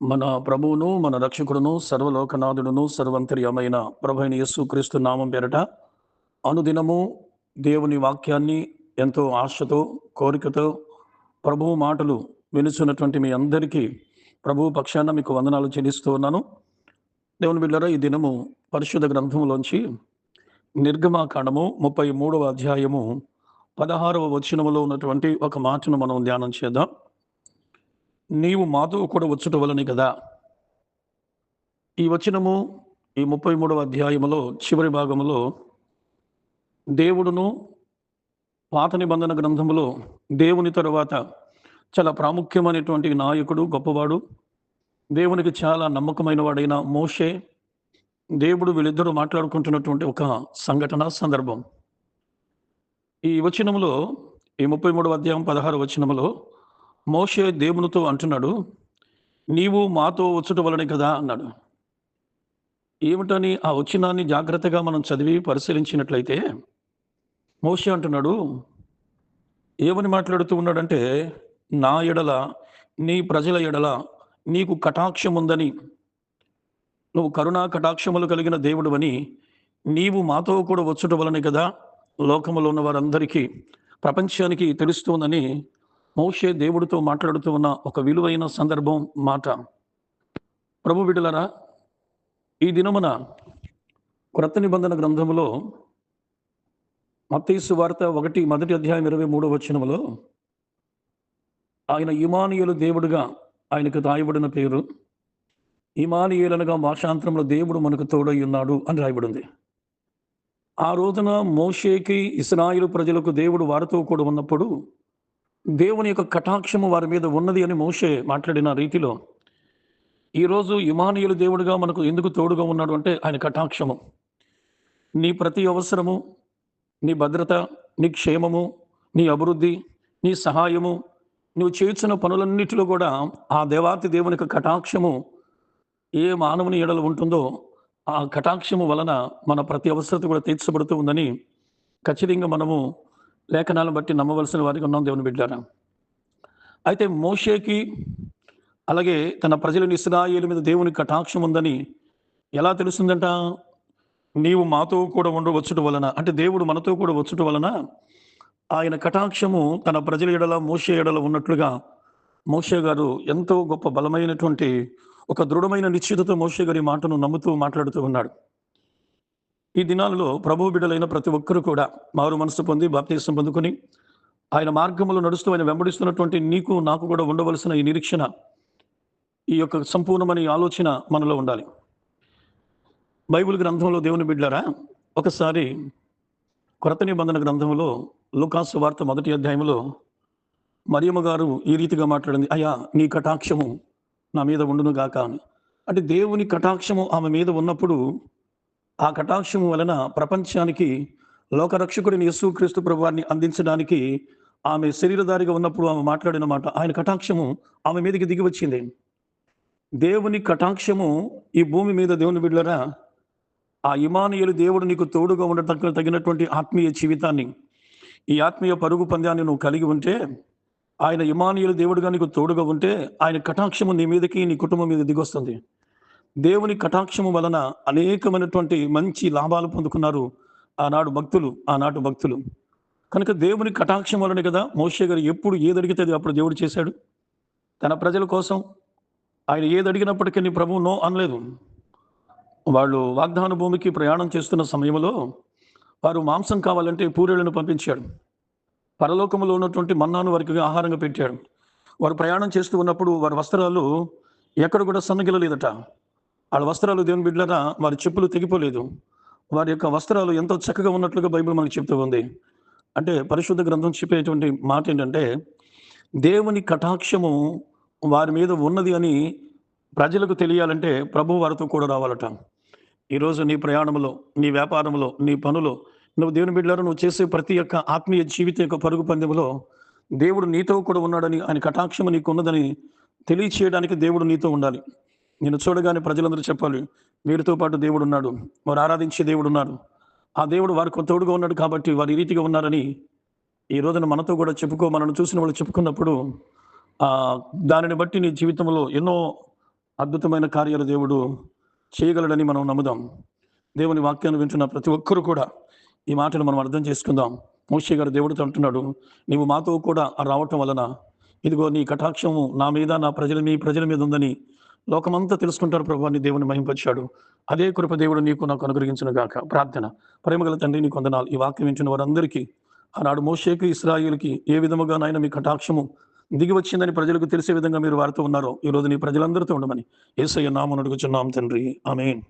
మన ప్రభువును మన రక్షకుడును సర్వలోకనాథుడును సర్వంతర్యమైన ప్రభైన యేసుక్రీస్తు నామం పేరట అనుదినము దేవుని వాక్యాన్ని ఎంతో ఆశతో కోరికతో ప్రభువు మాటలు వినుచున్నటువంటి మీ అందరికీ ప్రభువు పక్షాన మీకు వందనాలు చెల్లిస్తూ ఉన్నాను. దేవుని బిడ్డలారా, ఈ దినము పరిశుద్ధ గ్రంథములోంచి నిర్గమాకాండము 33వ అధ్యాయము 16వ వచనములో ఉన్నటువంటి ఒక మాటను మనం ధ్యానం చేద్దాం. నీవు మాతో కూడా వచ్చుట వలనే కదా. ఈ వచనము ఈ 33వ అధ్యాయములో చివరి భాగములో దేవుడును పాత నిబంధన గ్రంథములో దేవుని తరువాత చాలా ప్రాముఖ్యమైనటువంటి నాయకుడు, గొప్పవాడు, దేవునికి చాలా నమ్మకమైన వాడైన మోషే, దేవుడు వీళ్ళిద్దరూ మాట్లాడుకుంటున్నటువంటి ఒక సంఘటన సందర్భం. ఈ వచనములో ఈ 33వ అధ్యాయం 16వ వచనములో మోషే దేవునితో అంటున్నాడు, నీవు మాతో వచ్చుట వలనే కదా అన్నాడు. ఏమిటని ఆ వచనాన్ని జాగ్రత్తగా మనం చదివి పరిశీలించినట్లయితే మోషే అంటున్నాడు, ఏమని మాట్లాడుతూ ఉన్నాడంటే, నా ఎడల నీ ప్రజల ఎడల నీకు కటాక్షం ఉందని, నువ్వు కరుణా కటాక్షములు కలిగిన దేవుడువని, నీవు మాతో కూడా వచ్చుట వలనే కదా లోకములో ఉన్న వారందరికీ, ప్రపంచానికి తెలుస్తుందని మోషే దేవుడితో మాట్లాడుతూ ఉన్న ఒక విలువైన సందర్భం, మాట. ప్రభు బిడ్డలారా, ఈ దినమున క్రొత్త నిబంధన గ్రంథములో మత్తయి సువార్త 1 అధ్యాయం 23వ వచనములో ఆయన ఇమానుయేలు దేవుడుగా ఆయనకు రాయబడిన పేరు. ఇమానుయేలనగా భాషాంతరంలో దేవుడు మనకు తోడై ఉన్నాడు అని రాయబడింది. ఆ రోజున మోషేకి ఇశ్రాయేలు ప్రజలకు దేవుడు వారితో కూడా ఉన్నప్పుడు దేవుని యొక్క కటాక్షము వారి మీద ఉన్నది అని మోషే మాట్లాడిన రీతిలో ఈరోజు ఇమానుయేలు దేవుడిగా మనకు ఎందుకు తోడుగా ఉన్నాడు అంటే ఆయన కటాక్షము. నీ ప్రతి అవసరము, నీ భద్రత, నీ క్షేమము, నీ అభివృద్ధి, నీ సహాయము, నువ్వు చేస్తున్న పనులన్నిటిలో కూడా ఆ దేవాతి దేవుని యొక్క కటాక్షము ఏ మానవుని ఎడల ఉంటుందో ఆ కటాక్షము వలన మన ప్రతి అవసరత కూడా తీర్చబడుతూ ఉందని ఖచ్చితంగా మనము లేఖనాలను బట్టి నమ్మవలసిన వారికి ఉన్నాం, దేవుని బిడ్డారా. అయితే మోషేకి అలాగే తన ప్రజలను ఇశ్రాయేలు మీద దేవుని కటాక్షం ఉందని ఎలా తెలుస్తుందంట? నీవు మాతో కూడా ఉండవచ్చుట వలన, అంటే దేవుడు మనతో కూడా వచ్చుట వలన ఆయన కటాక్షము తన ప్రజల ఎడల, మోషే ఎడల ఉన్నట్లుగా మోషే గారు ఎంతో గొప్ప బలమైనటువంటి ఒక దృఢమైన నిశ్చితతో మోషే గారి మాటను నమ్ముతూ మాట్లాడుతూ ఉన్నాడు. ఈ దినాలలో ప్రభువు బిడ్డలైన ప్రతి ఒక్కరూ కూడా మారు మనసు పొంది బాప్తిసం పొందుకొని ఆయన మార్గములో నడుస్తూ ఆయన వెంబడిస్తున్నటువంటి నీకు నాకు కూడా ఉండవలసిన ఈ నిరీక్షణ, ఈ యొక్క సంపూర్ణమైన ఆలోచన మనలో ఉండాలి. బైబిల్ గ్రంథంలో దేవుని బిడ్డలారా, ఒకసారి కొత్త నిబంధన గ్రంథంలో లూకాసు వార్త 1 అధ్యాయంలో మరియమ్మ గారు ఈ రీతిగా మాట్లాడింది, అయ్యా నీ కటాక్షము నా మీద ఉండును గాక అని. అంటే దేవుని కటాక్షము ఆమె మీద ఉన్నప్పుడు ఆ కటాక్షము వలన ప్రపంచానికి లోకరక్షకుడిని యేసుక్రీస్తు ప్రభువాన్ని అందించడానికి ఆమె శరీరధారిగా ఉన్నప్పుడు ఆమె మాట్లాడిన మాట, ఆయన కటాక్షము ఆమె మీదకి దిగి వచ్చింది. దేవుని కటాక్షము ఈ భూమి మీద, దేవుని బిడ్డలారా, ఆ ఇమానుయేలు దేవుడు నీకు తోడుగా ఉండటం తగినటువంటి ఆత్మీయ జీవితాన్ని, ఈ ఆత్మీయ పరుగు పంద్యాన్ని నువ్వు కలిగి ఉంటే, ఆయన ఇమానుయేలు దేవుడుగా నీకు తోడుగా ఉంటే ఆయన కటాక్షము నీ మీదకి, నీ కుటుంబం మీద దిగొస్తుంది. దేవుని కటాక్షము వలన అనేకమైనటువంటి మంచి లాభాలు పొందుకున్నారు ఆనాటి భక్తులు. కనుక దేవుని కటాక్షం వలనే కదా మోషే గారు ఎప్పుడు ఏది అడిగితే అప్పుడు దేవుడు చేశాడు. తన ప్రజల కోసం ఆయన ఏది అడిగినప్పటికీ ప్రభువు నో అనలేదు. వాళ్ళు వాగ్దాన భూమికి ప్రయాణం చేస్తున్న సమయంలో వారు మాంసం కావాలంటే పూరేళ్లను పంపించాడు. పరలోకములో ఉన్నటువంటి మన్నాను వారికి ఆహారంగా పెట్టాడు. వారు ప్రయాణం చేస్తూ ఉన్నప్పుడు వారి వస్త్రాలు ఎక్కడ కూడా సన్నగిలలేదట. వాళ్ళ వస్త్రాలు, దేవుని బిడ్డలారా, వారి చెప్పులు తెగిపోలేదు. వారి యొక్క వస్త్రాలు ఎంతో చక్కగా ఉన్నట్లుగా బైబిల్ మనకు చెప్తూ ఉంది. అంటే పరిశుద్ధ గ్రంథం చెప్పేటువంటి మాట ఏంటంటే, దేవుని కటాక్షము వారి మీద ఉన్నది అని ప్రజలకు తెలియాలంటే ప్రభు వారితో కూడా రావాలట. ఈరోజు నీ ప్రయాణంలో, నీ వ్యాపారంలో, నీ పనులో, నువ్వు దేవుని బిడ్డలారా, నువ్వు చేసే ప్రతి ఒక్క ఆత్మీయ జీవిత యొక్క పరుగు పందెంలో దేవుడు నీతో కూడా ఉన్నాడని, ఆయన కటాక్షము నీకు ఉన్నదని తెలియచేయడానికి దేవుడు నీతో ఉండాలి. నేను చూడగానే ప్రజలందరూ చెప్పాలి, వీరితో పాటు దేవుడు ఉన్నాడు, వారు ఆరాధించే దేవుడు ఉన్నాడు, ఆ దేవుడు వారికి తోడుగా ఉన్నాడు కాబట్టి వారు ఈ రీతిగా ఉన్నారని ఈ రోజున మనతో కూడా మనల్ని చూసిన వాళ్ళు చెప్పుకున్నప్పుడు దానిని బట్టి నీ జీవితంలో ఎన్నో అద్భుతమైన కార్యాలు దేవుడు చేయగలడని మనం నమ్ముదాం. దేవుని వాక్యాన్ని వింటున్న ప్రతి ఒక్కరూ కూడా ఈ మాటను మనం అర్థం చేసుకుందాం. మోషే గారు దేవుడితో అంటున్నాడు, నీవు మాతో కూడా రావటం వలన ఇదిగో నీ కటాక్షము నా మీద, నా మీ ప్రజల మీద ఉందని లోకమంతా తెలుసుకుంటారు ప్రభువా అని దేవుని మహింపరిచాడు. అదే కృప దేవుడు నీకు నాకు అనుగ్రహించును గాక. ప్రార్థన. ప్రేమగల తండ్రి నీకు వందనాలు. ఈ వాక్యం వింటున్న వారందరికీ ఆనాడు మోషేకి, ఇశ్రాయేలుకి ఏ విధముగా నాయన మీ కటాక్షము దిగి వచ్చిందని ప్రజలకు తెలిసే విధంగా మీరు వారితో ఉన్నారో ఈరోజు నీ ప్రజలందరితో ఉండమని యేసయ్య నామమున అడుగుచున్నాం తండ్రి. ఆమేన్.